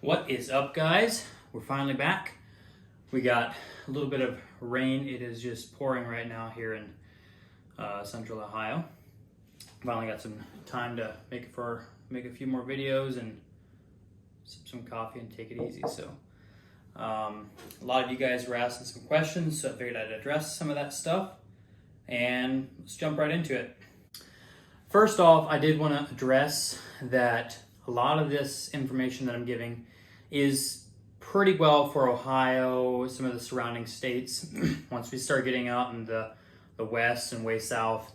What is up, guys? We're finally back. We got a little bit of rain. It is just pouring right now here in central Ohio. Finally got some time to make a few more videos and sip some coffee and take it easy. So a lot of you guys were asking some questions, so I figured I'd address some of that stuff, and let's jump right into it. First off, I did want to address that a lot of this information that I'm giving is pretty well for Ohio, some of the surrounding states. Once we start getting out in the west and way south,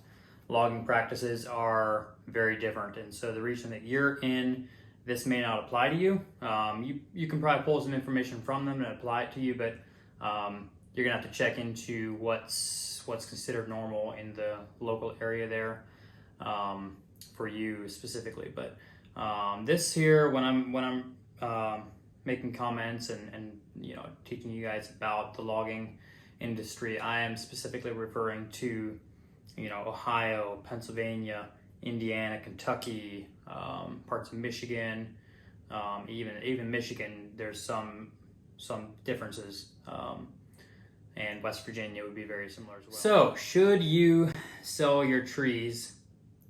logging practices are very different. And so the region that you're in, this may not apply to you. You can probably pull some information from them and apply it to you, but you're gonna have to check into what's considered normal in the local area there for you specifically. But this here, when I'm making comments and teaching you guys about the logging industry, I am specifically referring to Ohio, Pennsylvania, Indiana, Kentucky, parts of Michigan, even Michigan. There's some differences, and West Virginia would be very similar as well. So, should you sell your trees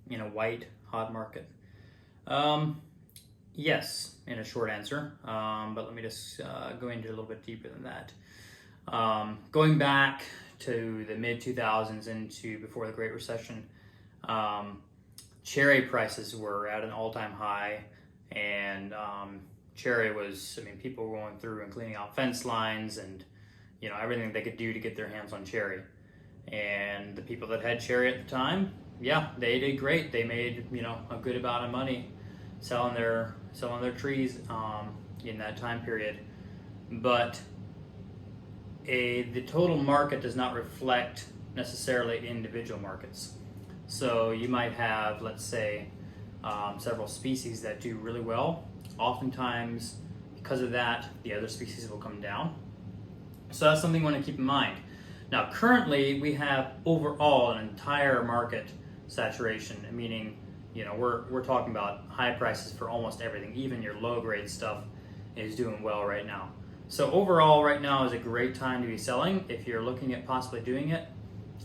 in a white hot market? Yes, in a short answer, but let me just go into a little bit deeper than that. Going back to the mid-2000s into before the Great Recession, cherry prices were at an all-time high, and cherry was, people were going through and cleaning out fence lines and everything they could do to get their hands on cherry. And the people that had cherry at the time, yeah, they did great. They made a good amount of money selling their trees in that time period. But the total market does not reflect necessarily individual markets. So you might have, let's say, several species that do really well. Oftentimes, because of that, the other species will come down. So that's something you want to keep in mind. Now, currently, we have overall an entire market saturation, meaning we're talking about high prices for almost everything. Even your low grade stuff is doing well right now. So overall, right now is a great time to be selling if you're looking at possibly doing it.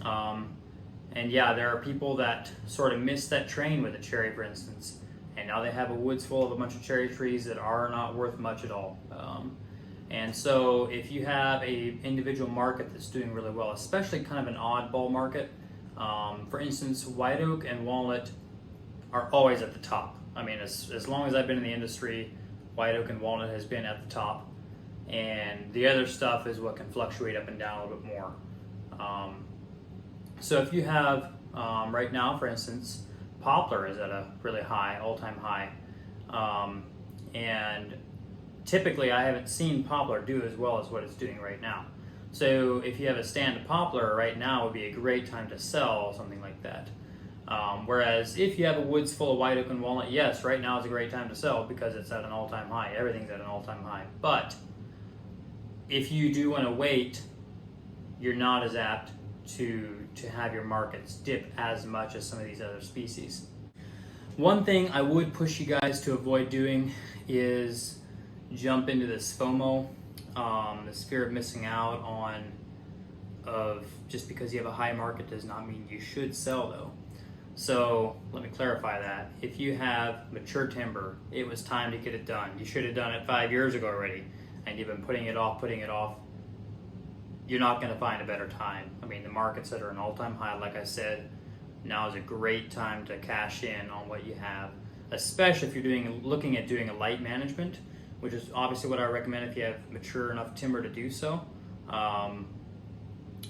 And yeah, there are people that sort of missed that train with a cherry, for instance, and now they have a woods full of a bunch of cherry trees that are not worth much at all. And so if you have a individual market that's doing really well, especially kind of an oddball market, for instance, white oak and walnut are always at the top. As long as I've been in the industry, white oak and walnut has been at the top, and the other stuff is what can fluctuate up and down a little bit more. So if you have, right now, for instance, poplar is at a really high, all-time high, and typically I haven't seen poplar do as well as what it's doing right now. So if you have a stand of poplar right now, would be a great time to sell something like that. Whereas if you have a woods full of white oak and walnut, yes, right now is a great time to sell because it's at an all-time high. Everything's at an all-time high. But if you do want to wait, you're not as apt to have your markets dip as much as some of these other species. One thing I would push you guys to avoid doing is jump into this Fomo, this fear of missing out of just because you have a high market does not mean you should sell though. So let me clarify that. If you have mature timber, it was time to get it done. You should have done it 5 years ago already, and you've been putting it off. You're not going to find a better time. The markets that are an all-time high, like I said, now is a great time to cash in on what you have, especially if you're looking at doing a light management, which is obviously what I recommend if you have mature enough timber to do so.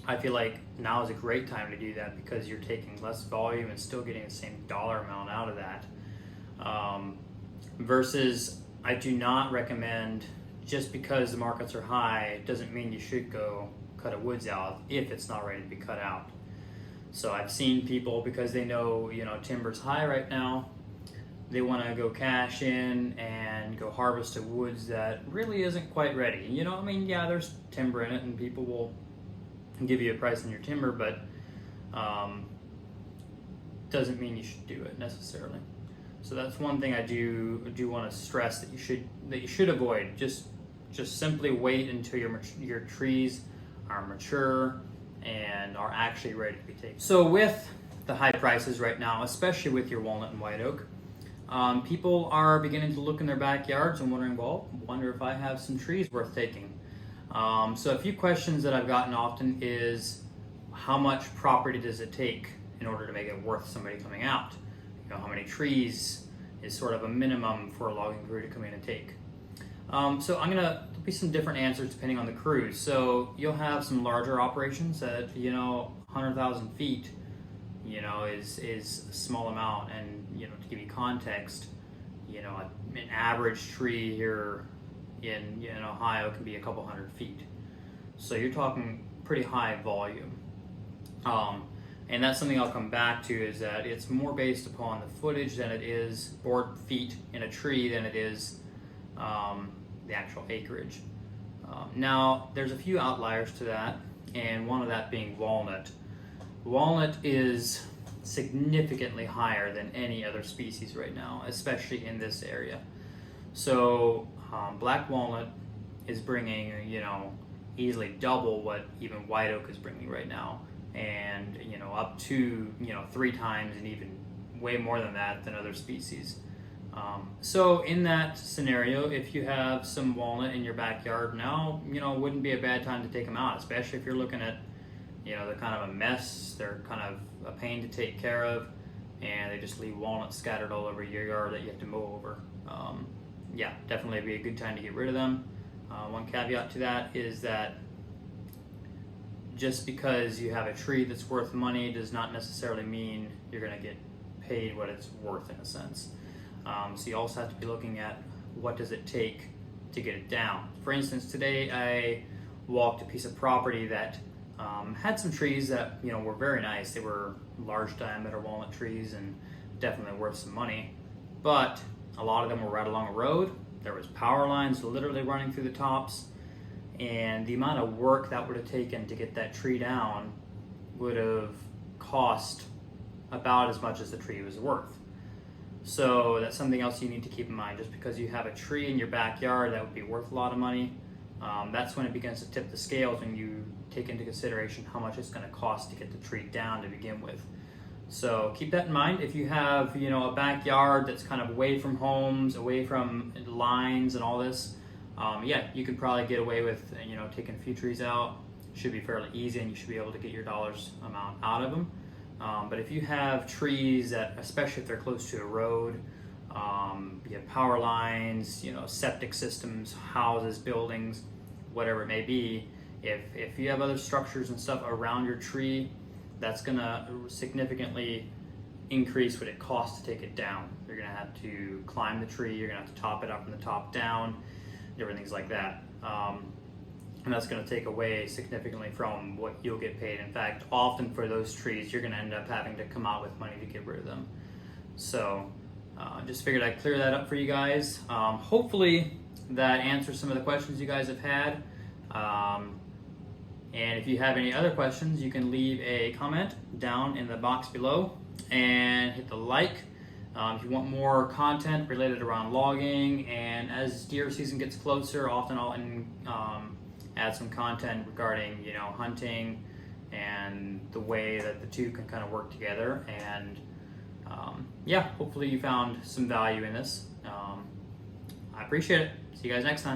I feel like now is a great time to do that because you're taking less volume and still getting the same dollar amount out of that. Versus, I do not recommend, just because the markets are high, doesn't mean you should go cut a woods out if it's not ready to be cut out. So I've seen people, because they know timber's high right now, they want to go cash in and go harvest a woods that really isn't quite ready. Yeah, there's timber in it and people will give you a price on your timber, but doesn't mean you should do it necessarily. So that's one thing I do want to stress that you should avoid. Just simply wait until your trees are mature and are actually ready to be taken. So with the high prices right now, especially with your walnut and white oak, people are beginning to look in their backyards and wondering, well, wonder if I have some trees worth taking. So a few questions that I've gotten often is, how much property does it take in order to make it worth somebody coming out? You know, how many trees is sort of a minimum for a logging crew to come in and take? So there'll be some different answers depending on the crews. So you'll have some larger operations that, 100,000 feet, is a small amount. And, to give you context, an average tree here in Ohio can be a couple hundred feet. So you're talking pretty high volume. And that's something I'll come back to, is that it's more based upon the footage than it is board feet in a tree than it is the actual acreage. Now, there's a few outliers to that, and one of that being walnut. Walnut is significantly higher than any other species right now, especially in this area. So black walnut is bringing, easily double what even white oak is bringing right now, and up to 3 times and even way more than that than other species. So in that scenario, if you have some walnut in your backyard now, it wouldn't be a bad time to take them out, especially if you're looking at, they're kind of a mess, they're kind of a pain to take care of, and they just leave walnuts scattered all over your yard that you have to mow over. Yeah, definitely be a good time to get rid of them. One caveat to that is that just because you have a tree that's worth money does not necessarily mean you're going to get paid what it's worth, in a sense. So you also have to be looking at, what does it take to get it down. For instance, today I walked a piece of property that had some trees that were very nice. They were large diameter walnut trees and definitely worth some money, but a lot of them were right along a road. There was power lines literally running through the tops, and the amount of work that would have taken to get that tree down would have cost about as much as the tree was worth. So that's something else you need to keep in mind. Just because you have a tree in your backyard that would be worth a lot of money, that's when it begins to tip the scales, when you take into consideration how much it's going to cost to get the tree down to begin with. So keep that in mind. If you have a backyard that's kind of away from homes, away from lines and all this, yeah, you could probably get away with taking a few trees out. Should be fairly easy, and you should be able to get your dollars amount out of them. But if you have trees that, especially if they're close to a road, you have power lines, septic systems, houses, buildings, whatever it may be, if you have other structures and stuff around your tree, that's gonna significantly increase what it costs to take it down. You're gonna have to climb the tree, you're gonna have to top it up from the top down, different things like that. And that's going to take away significantly from what you'll get paid. In fact, often for those trees, you're going to end up having to come out with money to get rid of them. So just figured I'd clear that up for you guys. Hopefully that answers some of the questions you guys have had. And if you have any other questions, you can leave a comment down in the box below and hit the like. If you want more content related around logging, and as deer season gets closer, often I'll add some content regarding hunting and the way that the two can kind of work together. And yeah, hopefully you found some value in this. I appreciate it. See you guys next time.